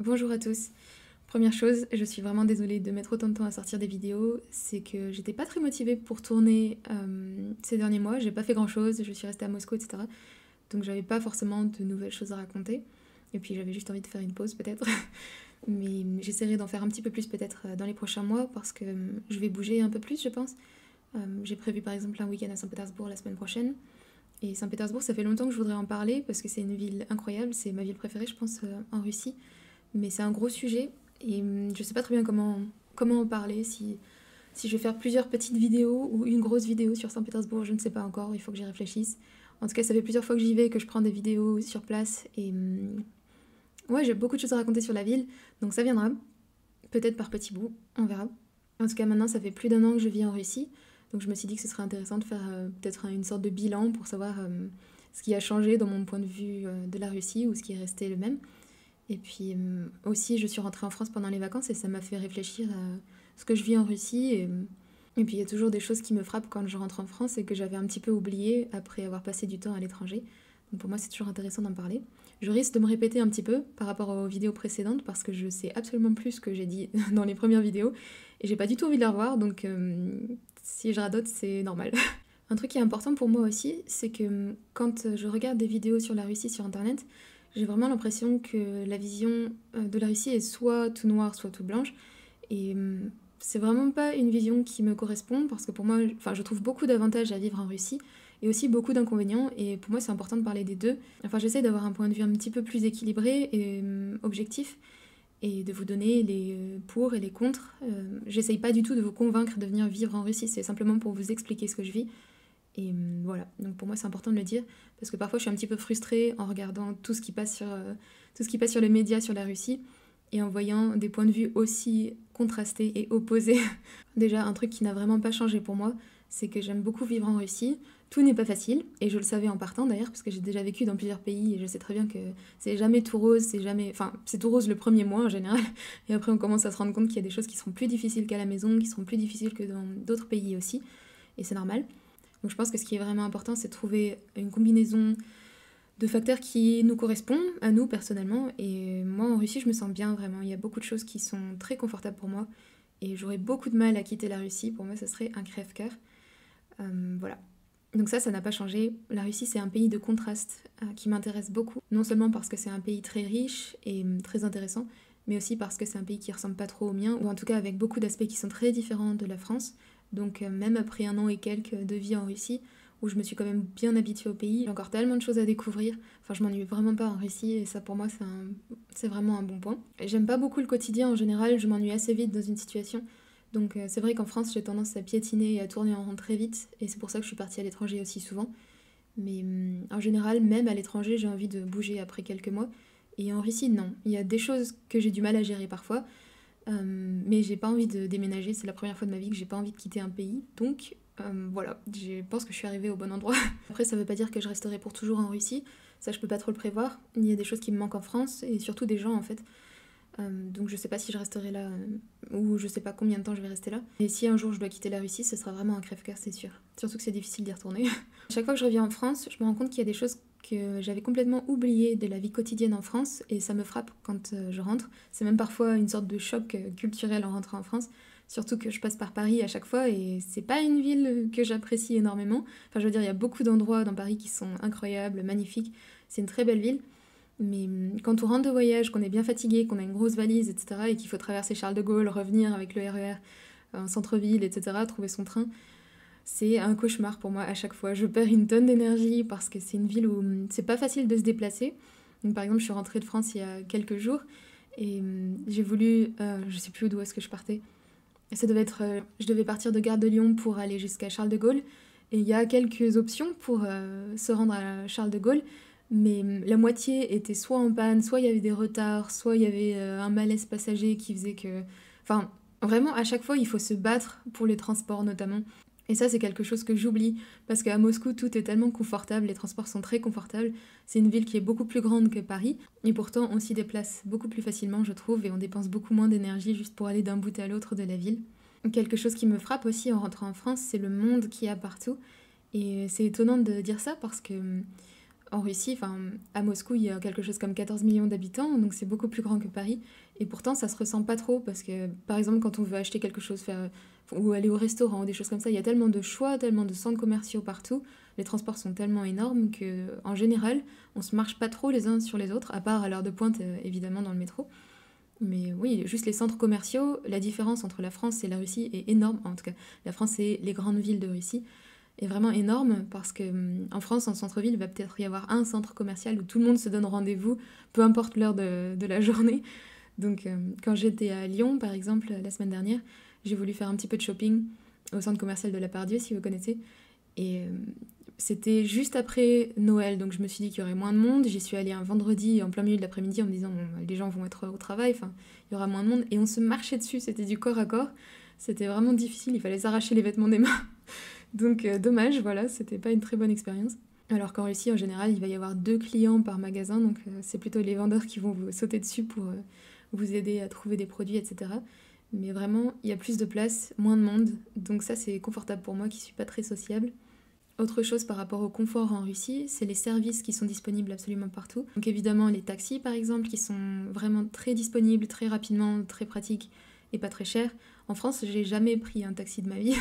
Bonjour à tous. Première chose, je suis vraiment désolée de mettre autant de temps à sortir des vidéos, c'est que j'étais pas très motivée pour tourner ces derniers mois, j'ai pas fait grand chose, je suis restée à Moscou, etc. Donc j'avais pas forcément de nouvelles choses à raconter, et puis j'avais juste envie de faire une pause peut-être. Mais j'essaierai d'en faire un petit peu plus peut-être dans les prochains mois, parce que je vais bouger un peu plus je pense. J'ai prévu par exemple un week-end à Saint-Pétersbourg la semaine prochaine, et Saint-Pétersbourg ça fait longtemps que je voudrais en parler, parce que c'est une ville incroyable, c'est ma ville préférée je pense en Russie. Mais c'est un gros sujet et je sais pas très bien comment en parler, si je vais faire plusieurs petites vidéos ou une grosse vidéo sur Saint-Pétersbourg, je ne sais pas encore, il faut que j'y réfléchisse. En tout cas, ça fait plusieurs fois que j'y vais, que je prends des vidéos sur place et ouais, j'ai beaucoup de choses à raconter sur la ville, donc ça viendra, peut-être par petits bouts, on verra. En tout cas, maintenant, ça fait plus d'1 an que je vis en Russie, donc je me suis dit que ce serait intéressant de faire peut-être une sorte de bilan pour savoir ce qui a changé dans mon point de vue de la Russie ou ce qui est resté le même. Et puis aussi, je suis rentrée en France pendant les vacances et ça m'a fait réfléchir à ce que je vis en Russie. Et puis il y a toujours des choses qui me frappent quand je rentre en France et que j'avais un petit peu oublié après avoir passé du temps à l'étranger. Donc pour moi, c'est toujours intéressant d'en parler. Je risque de me répéter un petit peu par rapport aux vidéos précédentes parce que je sais absolument plus ce que j'ai dit dans les premières vidéos et j'ai pas du tout envie de les revoir, donc si je radote, c'est normal. Un truc qui est important pour moi aussi, c'est que quand je regarde des vidéos sur la Russie sur internet, j'ai vraiment l'impression que la vision de la Russie est soit tout noir, soit tout blanche. Et c'est vraiment pas une vision qui me correspond parce que pour moi, enfin, je trouve beaucoup d'avantages à vivre en Russie et aussi beaucoup d'inconvénients. Et pour moi, c'est important de parler des deux. Enfin, j'essaie d'avoir un point de vue un petit peu plus équilibré et objectif et de vous donner les pour et les contre. J'essaye pas du tout de vous convaincre de venir vivre en Russie, c'est simplement pour vous expliquer ce que je vis. Et voilà, donc pour moi c'est important de le dire, parce que parfois je suis un petit peu frustrée en regardant tout ce qui passe sur les médias sur la Russie, et en voyant des points de vue aussi contrastés et opposés. Déjà, un truc qui n'a vraiment pas changé pour moi, c'est que j'aime beaucoup vivre en Russie. Tout n'est pas facile, et je le savais en partant d'ailleurs, parce que j'ai déjà vécu dans plusieurs pays, et je sais très bien que c'est jamais tout rose, c'est jamais... Enfin, c'est tout rose le premier mois en général, et après on commence à se rendre compte qu'il y a des choses qui seront plus difficiles qu'à la maison, qui seront plus difficiles que dans d'autres pays aussi, et c'est normal. Donc je pense que ce qui est vraiment important, c'est de trouver une combinaison de facteurs qui nous correspondent à nous personnellement. Et moi, en Russie, je me sens bien vraiment. Il y a beaucoup de choses qui sont très confortables pour moi. Et j'aurais beaucoup de mal à quitter la Russie. Pour moi, ça serait un crève-cœur. Voilà. Donc ça n'a pas changé. La Russie, c'est un pays de contraste qui m'intéresse beaucoup. Non seulement parce que c'est un pays très riche et très intéressant, mais aussi parce que c'est un pays qui ressemble pas trop au mien, ou en tout cas avec beaucoup d'aspects qui sont très différents de la France. Donc même après 1 an et quelques de vie en Russie, où je me suis quand même bien habituée au pays, j'ai encore tellement de choses à découvrir. Enfin, je m'ennuie vraiment pas en Russie, et ça pour moi c'est vraiment un bon point. J'aime pas beaucoup le quotidien en général, je m'ennuie assez vite dans une situation. Donc c'est vrai qu'en France j'ai tendance à piétiner et à tourner en rond très vite, et c'est pour ça que je suis partie à l'étranger aussi souvent. Mais en général, même à l'étranger, j'ai envie de bouger après quelques mois. Et en Russie, non. Il y a des choses que j'ai du mal à gérer parfois. Mais j'ai pas envie de déménager, c'est la première fois de ma vie que j'ai pas envie de quitter un pays, donc voilà, je pense que je suis arrivée au bon endroit. Après, ça veut pas dire que je resterai pour toujours en Russie, ça je peux pas trop le prévoir. Il y a des choses qui me manquent en France, et surtout des gens en fait. Donc je sais pas si je resterai là, ou je sais pas combien de temps je vais rester là. Et si un jour je dois quitter la Russie, ce sera vraiment un crève-cœur, c'est sûr. Surtout que c'est difficile d'y retourner. Chaque fois que je reviens en France, je me rends compte qu'il y a des choses que j'avais complètement oubliées de la vie quotidienne en France, et ça me frappe quand je rentre. C'est même parfois une sorte de choc culturel en rentrant en France. Surtout que je passe par Paris à chaque fois, et c'est pas une ville que j'apprécie énormément. Enfin, je veux dire, il y a beaucoup d'endroits dans Paris qui sont incroyables, magnifiques. C'est une très belle ville. Mais quand on rentre de voyage, qu'on est bien fatigué, qu'on a une grosse valise, etc., et qu'il faut traverser Charles de Gaulle, revenir avec le RER, en centre-ville, etc., trouver son train, c'est un cauchemar pour moi à chaque fois. Je perds une tonne d'énergie parce que c'est une ville où c'est pas facile de se déplacer. Donc, par exemple, je suis rentrée de France il y a quelques jours, et j'ai voulu... je sais plus d'où est-ce que je partais. Ça devait être... je devais partir de Gare de Lyon pour aller jusqu'à Charles de Gaulle, et il y a quelques options pour se rendre à Charles de Gaulle, mais la moitié était soit en panne, soit il y avait des retards, soit il y avait un malaise passager qui faisait que... Enfin, vraiment, à chaque fois, il faut se battre pour les transports notamment. Et ça, c'est quelque chose que j'oublie, parce qu'à Moscou, tout est tellement confortable, les transports sont très confortables. C'est une ville qui est beaucoup plus grande que Paris, et pourtant on s'y déplace beaucoup plus facilement, je trouve, et on dépense beaucoup moins d'énergie juste pour aller d'un bout à l'autre de la ville. Quelque chose qui me frappe aussi en rentrant en France, c'est le monde qu'il y a partout. Et c'est étonnant de dire ça parce que En Russie, enfin, à Moscou, il y a quelque chose comme 14 millions d'habitants, donc c'est beaucoup plus grand que Paris. Et pourtant, ça se ressent pas trop parce que, par exemple, quand on veut acheter quelque chose, faire, ou aller au restaurant ou des choses comme ça, il y a tellement de choix, tellement de centres commerciaux partout. Les transports sont tellement énormes que, en général, on se marche pas trop les uns sur les autres, à part à l'heure de pointe, évidemment, dans le métro. Mais oui, juste les centres commerciaux, la différence entre la France et la Russie est énorme. En tout cas, la France et les grandes villes de Russie est vraiment énorme parce que en France, en centre-ville, il va peut-être y avoir un centre commercial où tout le monde se donne rendez-vous, peu importe l'heure de la journée. Donc quand j'étais à Lyon, par exemple, la semaine dernière, j'ai voulu faire un petit peu de shopping au centre commercial de la Pardieu, si vous connaissez. Et c'était juste après Noël, donc je me suis dit qu'il y aurait moins de monde. J'y suis allée un vendredi en plein milieu de l'après-midi en me disant bon, les gens vont être au travail, enfin il y aura moins de monde. Et on se marchait dessus, c'était du corps à corps. C'était vraiment difficile, il fallait s'arracher les vêtements des mains. Donc dommage, voilà, c'était pas une très bonne expérience. Alors qu'en Russie, en général, il va y avoir 2 clients par magasin, donc c'est plutôt les vendeurs qui vont vous sauter dessus pour vous aider à trouver des produits, etc. Mais vraiment, il y a plus de place, moins de monde, donc ça c'est confortable pour moi qui suis pas très sociable. Autre chose par rapport au confort en Russie, c'est les services qui sont disponibles absolument partout. Donc évidemment les taxis par exemple qui sont vraiment très disponibles, très rapidement, très pratiques et pas très chers. En France, j'ai jamais pris un taxi de ma vie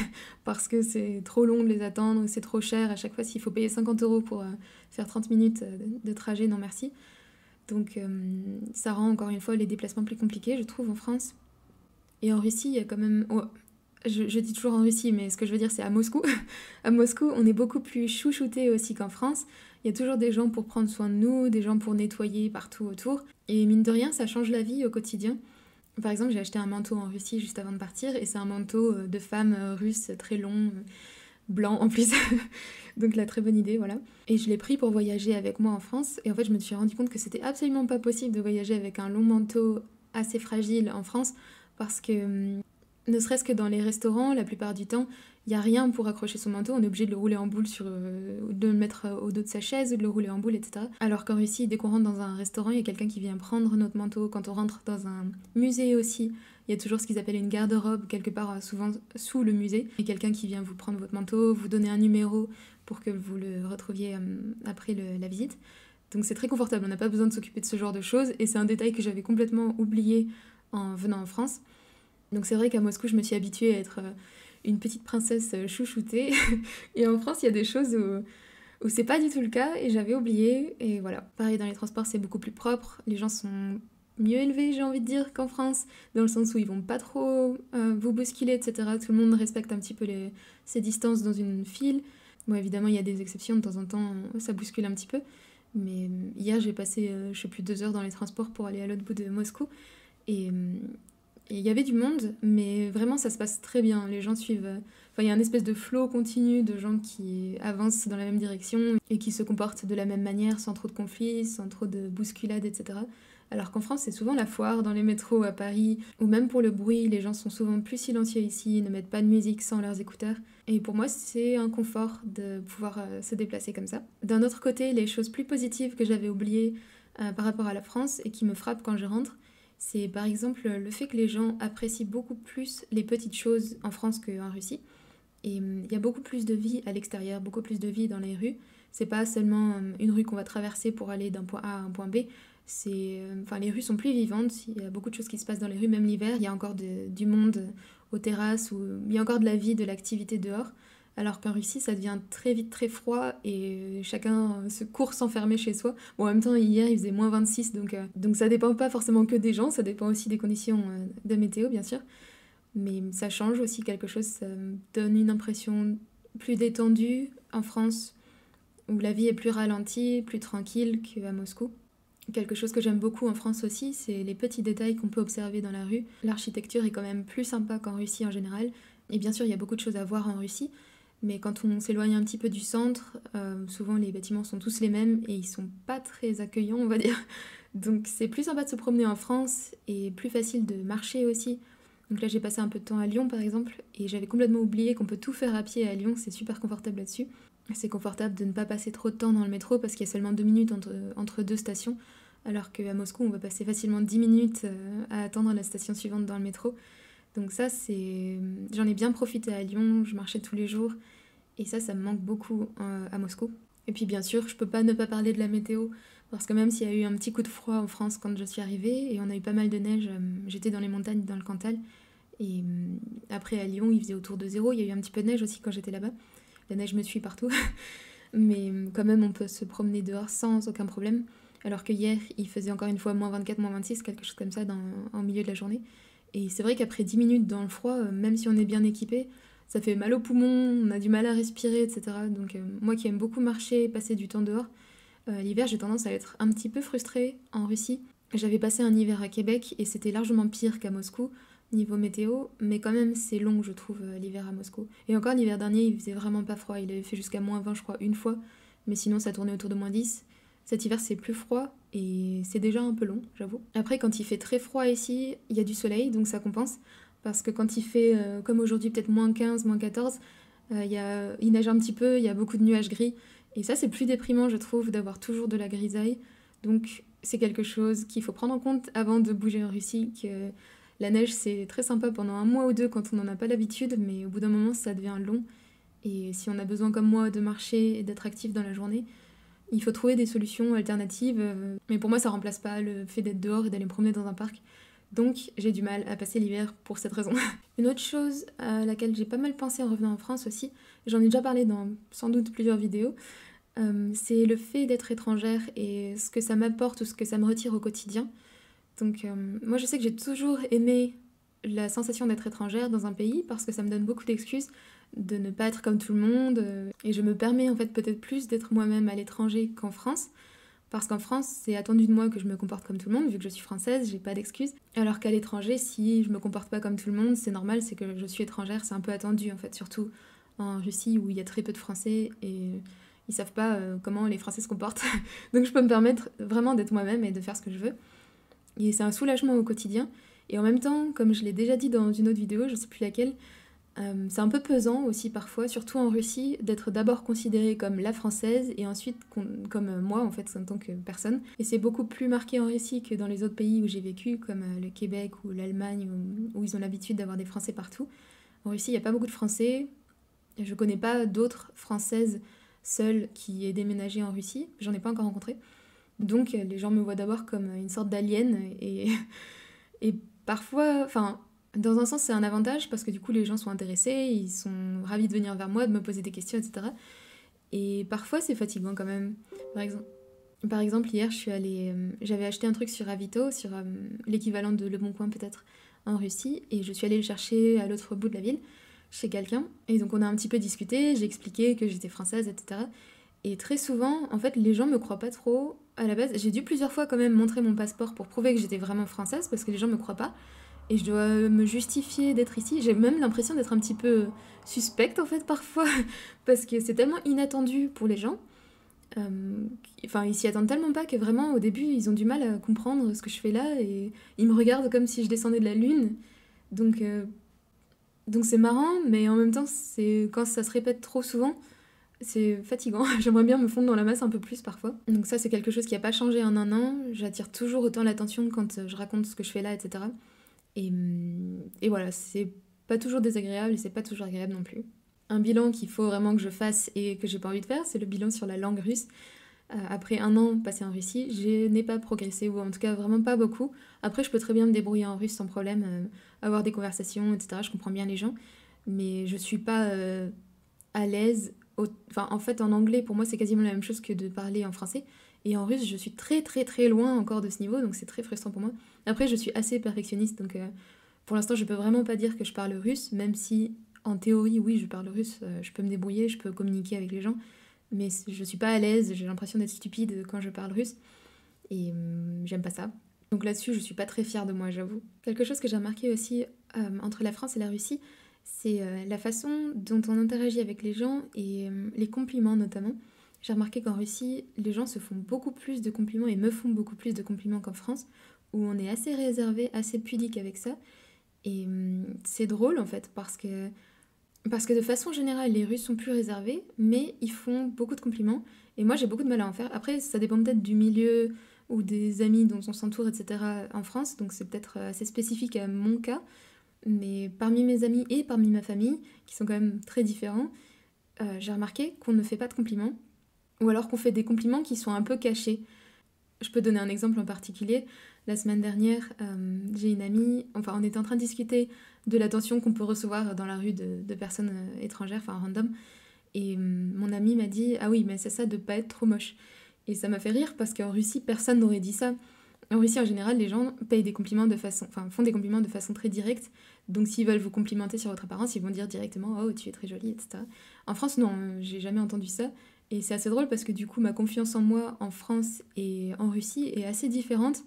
parce que c'est trop long de les attendre, c'est trop cher. À chaque fois, s'il faut payer 50 € pour faire 30 minutes de trajet, non merci. Donc ça rend encore une fois les déplacements plus compliqués, je trouve, en France. Et en Russie, il y a quand même... oh, je dis toujours en Russie, mais ce que je veux dire, c'est à Moscou. À Moscou, on est beaucoup plus chouchouté aussi qu'en France. Il y a toujours des gens pour prendre soin de nous, des gens pour nettoyer partout autour. Et mine de rien, ça change la vie au quotidien. Par exemple, j'ai acheté un manteau en Russie juste avant de partir, et c'est un manteau de femme russe très long, blanc en plus. Donc la très bonne idée, voilà. Et je l'ai pris pour voyager avec moi en France, et en fait, je me suis rendu compte que c'était absolument pas possible de voyager avec un long manteau assez fragile en France, parce que ne serait-ce que dans les restaurants, la plupart du temps, il n'y a rien pour accrocher son manteau, on est obligé de le rouler en boule, de le mettre au dos de sa chaise ou de le rouler en boule, etc. Alors qu'en Russie, dès qu'on rentre dans un restaurant, il y a quelqu'un qui vient prendre notre manteau. Quand on rentre dans un musée aussi, il y a toujours ce qu'ils appellent une garde-robe, quelque part souvent sous le musée. Il y a quelqu'un qui vient vous prendre votre manteau, vous donner un numéro pour que vous le retrouviez après la visite. Donc c'est très confortable, on n'a pas besoin de s'occuper de ce genre de choses, et c'est un détail que j'avais complètement oublié en venant en France. Donc c'est vrai qu'à Moscou, je me suis habituée à être une petite princesse chouchoutée. Et en France, il y a des choses où c'est pas du tout le cas et j'avais oublié. Et voilà. Pareil, dans les transports, c'est beaucoup plus propre. Les gens sont mieux élevés, j'ai envie de dire, qu'en France, dans le sens où ils vont pas trop vous bousculer, etc. Tout le monde respecte un petit peu ses distances dans une file. Bon, évidemment, il y a des exceptions, de temps en temps, ça bouscule un petit peu. Mais hier, j'ai passé, je sais plus, 2 heures dans les transports pour aller à l'autre bout de Moscou. Et il y avait du monde, mais vraiment ça se passe très bien. Les gens suivent. Enfin, il y a une espèce de flow continu de gens qui avancent dans la même direction et qui se comportent de la même manière, sans trop de conflits, sans trop de bousculades, etc. Alors qu'en France, c'est souvent la foire dans les métros à Paris, ou même pour le bruit, les gens sont souvent plus silencieux ici, ne mettent pas de musique sans leurs écouteurs. Et pour moi, c'est un confort de pouvoir se déplacer comme ça. D'un autre côté, les choses plus positives que j'avais oubliées par rapport à la France et qui me frappent quand je rentre, c'est par exemple le fait que les gens apprécient beaucoup plus les petites choses en France qu'en Russie. Et il y a beaucoup plus de vie à l'extérieur, beaucoup plus de vie dans les rues. C'est pas seulement une rue qu'on va traverser pour aller d'un point A à un point B. Enfin, les rues sont plus vivantes, il y a beaucoup de choses qui se passent dans les rues, même l'hiver, il y a encore du monde aux terrasses, il y a encore de la vie, de l'activité dehors. Alors qu'en Russie, ça devient très vite très froid et chacun se court s'enfermer chez soi. Bon, en même temps, hier, il faisait -26, donc ça dépend pas forcément que des gens, ça dépend aussi des conditions de météo, bien sûr. Mais ça change aussi quelque chose, ça me donne une impression plus détendue en France, où la vie est plus ralentie, plus tranquille qu'à Moscou. Quelque chose que j'aime beaucoup en France aussi, c'est les petits détails qu'on peut observer dans la rue. L'architecture est quand même plus sympa qu'en Russie en général. Et bien sûr, il y a beaucoup de choses à voir en Russie, mais quand on s'éloigne un petit peu du centre, souvent les bâtiments sont tous les mêmes et ils sont pas très accueillants, on va dire. Donc c'est plus sympa de se promener en France et plus facile de marcher aussi. Donc là j'ai passé un peu de temps à Lyon par exemple et j'avais complètement oublié qu'on peut tout faire à pied à Lyon, c'est super confortable là-dessus. C'est confortable de ne pas passer trop de temps dans le métro parce qu'il y a seulement 2 minutes entre deux stations, alors qu'à Moscou on va passer facilement 10 minutes à attendre la station suivante dans le métro. Donc ça, j'en ai bien profité à Lyon, je marchais tous les jours, et ça me manque beaucoup à Moscou. Et puis bien sûr, je peux pas ne pas parler de la météo, parce que même s'il y a eu un petit coup de froid en France quand je suis arrivée, et on a eu pas mal de neige, j'étais dans les montagnes, dans le Cantal, et après à Lyon, il faisait autour de zéro, il y a eu un petit peu de neige aussi quand j'étais là-bas. La neige me suit partout, mais quand même on peut se promener dehors sans aucun problème. Alors que hier, il faisait encore une fois -24, -26, quelque chose comme ça en milieu de la journée. Et c'est vrai qu'après 10 minutes dans le froid, même si on est bien équipé, ça fait mal aux poumons, on a du mal à respirer, etc. Donc moi qui aime beaucoup marcher, passer du temps dehors, l'hiver j'ai tendance à être un petit peu frustrée en Russie. J'avais passé un hiver à Québec et c'était largement pire qu'à Moscou niveau météo, mais quand même c'est long je trouve l'hiver à Moscou. Et encore l'hiver dernier il faisait vraiment pas froid, il avait fait jusqu'à -20 je crois une fois, mais sinon ça tournait autour de -10. Cet hiver c'est plus froid et c'est déjà un peu long j'avoue. Après quand il fait très froid ici, il y a du soleil donc ça compense, parce que quand il fait comme aujourd'hui peut-être -15, -14, il neige un petit peu, il y a beaucoup de nuages gris, et ça c'est plus déprimant je trouve d'avoir toujours de la grisaille, donc c'est quelque chose qu'il faut prendre en compte avant de bouger en Russie, que la neige, c'est très sympa pendant un mois ou deux quand on n'en a pas l'habitude, mais au bout d'un moment, ça devient long. Et si on a besoin, comme moi, de marcher et d'être actif dans la journée, il faut trouver des solutions alternatives. Mais pour moi, ça remplace pas le fait d'être dehors et d'aller me promener dans un parc. Donc, j'ai du mal à passer l'hiver pour cette raison. Une autre chose à laquelle j'ai pas mal pensé en revenant en France aussi, j'en ai déjà parlé dans sans doute plusieurs vidéos, c'est le fait d'être étrangère et ce que ça m'apporte ou ce que ça me retire au quotidien. Donc moi je sais que j'ai toujours aimé la sensation d'être étrangère dans un pays parce que ça me donne beaucoup d'excuses de ne pas être comme tout le monde, et je me permets en fait peut-être plus d'être moi-même à l'étranger qu'en France, parce qu'en France c'est attendu de moi que je me comporte comme tout le monde vu que je suis française, j'ai pas d'excuses, alors qu'à l'étranger si je me comporte pas comme tout le monde c'est normal, c'est que je suis étrangère, c'est un peu attendu en fait, surtout en Russie où il y a très peu de Français et ils savent pas comment les Français se comportent. Donc je peux me permettre vraiment d'être moi-même et de faire ce que je veux. Et c'est un soulagement au quotidien. Et en même temps, comme je l'ai déjà dit dans une autre vidéo, je sais plus laquelle, c'est un peu pesant aussi parfois, surtout en Russie, d'être d'abord considérée comme la française et ensuite comme moi en fait en tant que personne. Et c'est beaucoup plus marqué en Russie que dans les autres pays où j'ai vécu, comme le Québec ou l'Allemagne, où ils ont l'habitude d'avoir des Français partout. En Russie, il n'y a pas beaucoup de Français. Je connais pas d'autres Françaises seules qui aient déménagé en Russie. J'en ai pas encore rencontré. Donc les gens me voient d'abord comme une sorte d'alien et parfois, enfin, dans un sens c'est un avantage parce que du coup les gens sont intéressés, ils sont ravis de venir vers moi, de me poser des questions, etc. Et parfois c'est fatigant quand même. Par exemple, par exemple hier j'avais acheté un truc sur Avito, sur l'équivalent de Le Bon Coin peut-être en Russie, et je suis allée le chercher à l'autre bout de la ville, chez quelqu'un. Et donc on a un petit peu discuté, j'ai expliqué que j'étais française, etc. Et très souvent, en fait, les gens me croient pas trop. À la base, j'ai dû plusieurs fois quand même montrer mon passeport pour prouver que j'étais vraiment française parce que les gens me croient pas. Et je dois me justifier d'être ici. J'ai même l'impression d'être un petit peu suspecte en fait parfois parce que c'est tellement inattendu pour les gens. Enfin, ils s'y attendent tellement pas que vraiment au début ils ont du mal à comprendre ce que je fais là et ils me regardent comme si je descendais de la lune. Donc, euh, donc c'est marrant, mais en même temps, c'est quand ça se répète trop souvent, c'est fatigant. J'aimerais bien me fondre dans la masse un peu plus parfois. Donc ça, c'est quelque chose qui n'a pas changé en un an. J'attire toujours autant l'attention quand je raconte ce que je fais là, etc. Et voilà, c'est pas toujours désagréable et c'est pas toujours agréable non plus. Un bilan qu'il faut vraiment que je fasse et que j'ai pas envie de faire, c'est le bilan sur la langue russe. Après un an passé en Russie, je n'ai pas progressé, ou en tout cas vraiment pas beaucoup. Après, je peux très bien me débrouiller en russe sans problème, avoir des conversations, etc. Je comprends bien les gens, mais je suis pas à l'aise. Enfin, en fait, en anglais, pour moi, c'est quasiment la même chose que de parler en français. Et en russe, je suis très très très loin encore de ce niveau, donc c'est très frustrant pour moi. Après, je suis assez perfectionniste, donc pour l'instant, je peux vraiment pas dire que je parle russe, même si en théorie, oui, je parle russe, je peux me débrouiller, je peux communiquer avec les gens, mais je suis pas à l'aise, j'ai l'impression d'être stupide quand je parle russe, et j'aime pas ça. Donc là-dessus, je suis pas très fière de moi, j'avoue. Quelque chose que j'ai remarqué aussi entre la France et la Russie, c'est la façon dont on interagit avec les gens et les compliments notamment. J'ai remarqué qu'en Russie, les gens se font beaucoup plus de compliments et me font beaucoup plus de compliments qu'en France, où on est assez réservé, assez pudique avec ça. Et c'est drôle en fait, parce que de façon générale, les Russes sont plus réservés, mais ils font beaucoup de compliments. Et moi, j'ai beaucoup de mal à en faire. Après, ça dépend peut-être du milieu ou des amis dont on s'entoure, etc. en France, donc c'est peut-être assez spécifique à mon cas. Mais parmi mes amis et parmi ma famille, qui sont quand même très différents, j'ai remarqué qu'on ne fait pas de compliments. ou alors qu'on fait des compliments qui sont un peu cachés. Je peux donner un exemple en particulier. La semaine dernière, j'ai une amie, enfin on était en train de discuter de l'attention qu'on peut recevoir dans la rue de personnes étrangères, enfin random, et mon amie m'a dit «Ah oui, mais c'est ça de pas être trop moche». Et ça m'a fait rire parce qu'en Russie, personne n'aurait dit ça. En Russie, en général, les gens payent des compliments de façon, enfin, font des compliments de façon très directe. Donc, s'ils veulent vous complimenter sur votre apparence, ils vont dire directement «Oh, tu es très jolie», etc. En France, non, j'ai jamais entendu ça. Et c'est assez drôle parce que du coup, ma confiance en moi en France et en Russie est assez différente.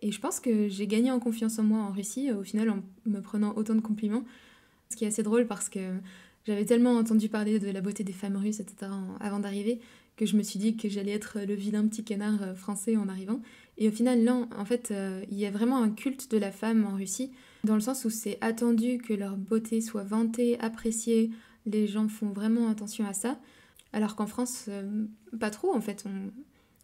Et je pense que j'ai gagné en confiance en moi en Russie, au final, en me prenant autant de compliments. Ce qui est assez drôle parce que j'avais tellement entendu parler de la beauté des femmes russes, etc., avant d'arriver, que je me suis dit que j'allais être le vilain petit canard français en arrivant. Et au final, non, en fait, il y a vraiment un culte de la femme en Russie, dans le sens où c'est attendu que leur beauté soit vantée, appréciée, les gens font vraiment attention à ça, alors qu'en France, pas trop, en fait,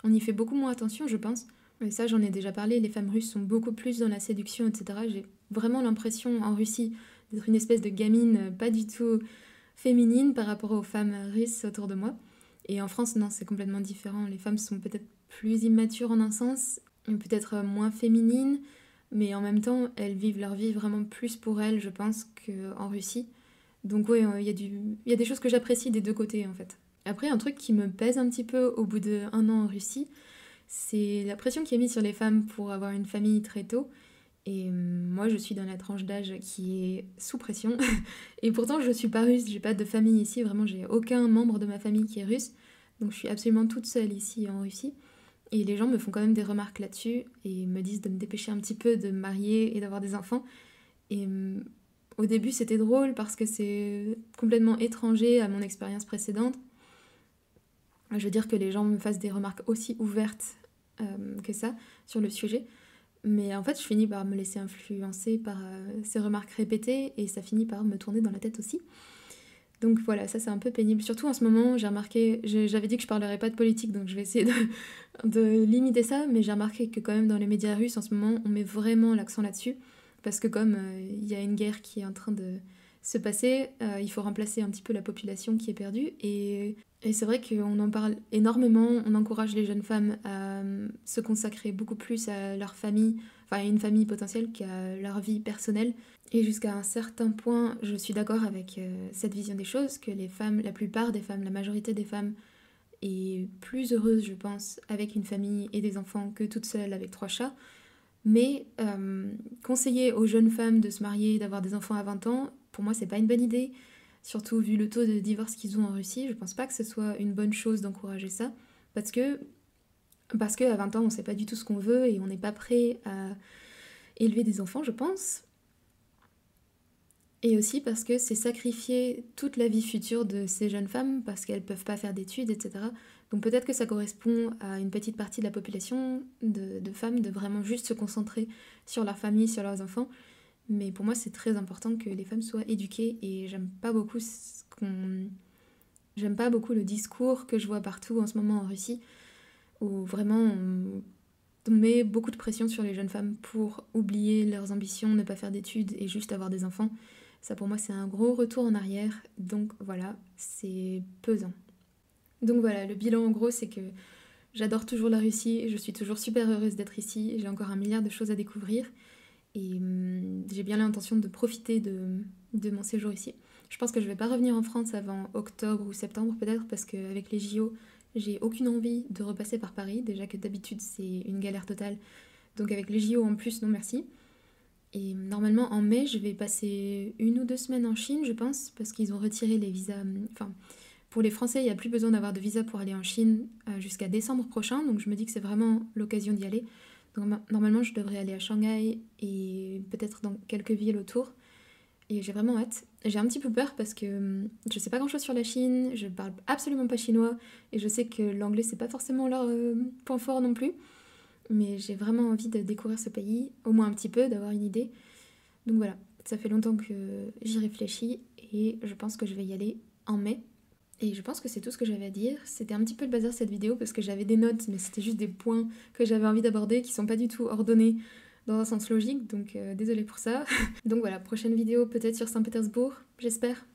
on y fait beaucoup moins attention, je pense. Et ça, j'en ai déjà parlé, les femmes russes sont beaucoup plus dans la séduction, etc. J'ai vraiment l'impression en Russie d'être une espèce de gamine pas du tout féminine par rapport aux femmes russes autour de moi. Et en France, non, c'est complètement différent. Les femmes sont peut-être plus immatures en un sens, peut-être moins féminines, mais en même temps, elles vivent leur vie vraiment plus pour elles, je pense, qu'en Russie. Donc ouais, il y a des choses que j'apprécie des deux côtés, en fait. Après, un truc qui me pèse un petit peu au bout d'1 an en Russie, c'est la pression qui est mise sur les femmes pour avoir une famille très tôt. Et moi, je suis dans la tranche d'âge qui est sous pression. Et pourtant, je suis pas russe, j'ai pas de famille ici, vraiment, j'ai aucun membre de ma famille qui est russe. Donc je suis absolument toute seule ici en Russie. Et les gens me font quand même des remarques là-dessus et me disent de me dépêcher un petit peu de me marier et d'avoir des enfants. Et au début, c'était drôle parce que c'est complètement étranger à mon expérience précédente. Je veux dire que les gens me fassent des remarques aussi ouvertes que ça sur le sujet. Mais en fait, je finis par me laisser influencer par ces remarques répétées et ça finit par me tourner dans la tête aussi. Donc voilà, ça c'est un peu pénible. Surtout en ce moment, j'ai remarqué, j'avais dit que je parlerais pas de politique, donc je vais essayer de limiter ça, mais j'ai remarqué que quand même dans les médias russes en ce moment, on met vraiment l'accent là-dessus. Parce que comme il y a une guerre qui est en train de se passer, il faut remplacer un petit peu la population qui est perdue. Et c'est vrai qu'on en parle énormément, on encourage les jeunes femmes à se consacrer beaucoup plus à leur famille, enfin à une famille potentielle qu'à leur vie personnelle. Et jusqu'à un certain point, je suis d'accord avec cette vision des choses, que les femmes, la plupart des femmes, la majorité des femmes est plus heureuse, je pense, avec une famille et des enfants que toute seule avec 3 chats. Mais conseiller aux jeunes femmes de se marier, d'avoir des enfants à 20 ans, pour moi, c'est pas une bonne idée. Surtout vu le taux de divorce qu'ils ont en Russie, je pense pas que ce soit une bonne chose d'encourager ça. Parce que, parce qu'à 20 ans, on sait pas du tout ce qu'on veut et on n'est pas prêt à élever des enfants, je pense. Et aussi parce que c'est sacrifier toute la vie future de ces jeunes femmes parce qu'elles peuvent pas faire d'études, etc. Donc peut-être que ça correspond à une petite partie de la population de femmes de vraiment juste se concentrer sur leur famille, sur leurs enfants. Mais pour moi, c'est très important que les femmes soient éduquées et j'aime pas beaucoup le discours que je vois partout en ce moment en Russie où vraiment on met beaucoup de pression sur les jeunes femmes pour oublier leurs ambitions, ne pas faire d'études et juste avoir des enfants. Ça pour moi c'est un gros retour en arrière, donc voilà, c'est pesant. Donc voilà, le bilan en gros c'est que j'adore toujours la Russie, je suis toujours super heureuse d'être ici, j'ai encore un milliard de choses à découvrir et j'ai bien l'intention de profiter de mon séjour ici. Je pense que je vais pas revenir en France avant octobre ou septembre peut-être parce qu'avec les JO, j'ai aucune envie de repasser par Paris, déjà que d'habitude c'est une galère totale. Donc avec les JO en plus, non merci. Et normalement en mai, je vais passer 1 ou 2 semaines en Chine, je pense, parce qu'ils ont retiré les visas. Enfin, pour les Français, il n'y a plus besoin d'avoir de visa pour aller en Chine jusqu'à décembre prochain, donc je me dis que c'est vraiment l'occasion d'y aller. Donc normalement, je devrais aller à Shanghai et peut-être dans quelques villes autour. Et j'ai vraiment hâte. J'ai un petit peu peur parce que je sais pas grand chose sur la Chine, je parle absolument pas chinois et je sais que l'anglais c'est pas forcément leur point fort non plus. Mais j'ai vraiment envie de découvrir ce pays, au moins un petit peu, d'avoir une idée. Donc voilà, ça fait longtemps que j'y réfléchis et je pense que je vais y aller en mai. Et je pense que c'est tout ce que j'avais à dire. C'était un petit peu le bazar cette vidéo parce que j'avais des notes, mais c'était juste des points que j'avais envie d'aborder qui sont pas du tout ordonnés dans un sens logique, donc désolée pour ça. Donc voilà, prochaine vidéo peut-être sur Saint-Pétersbourg, j'espère.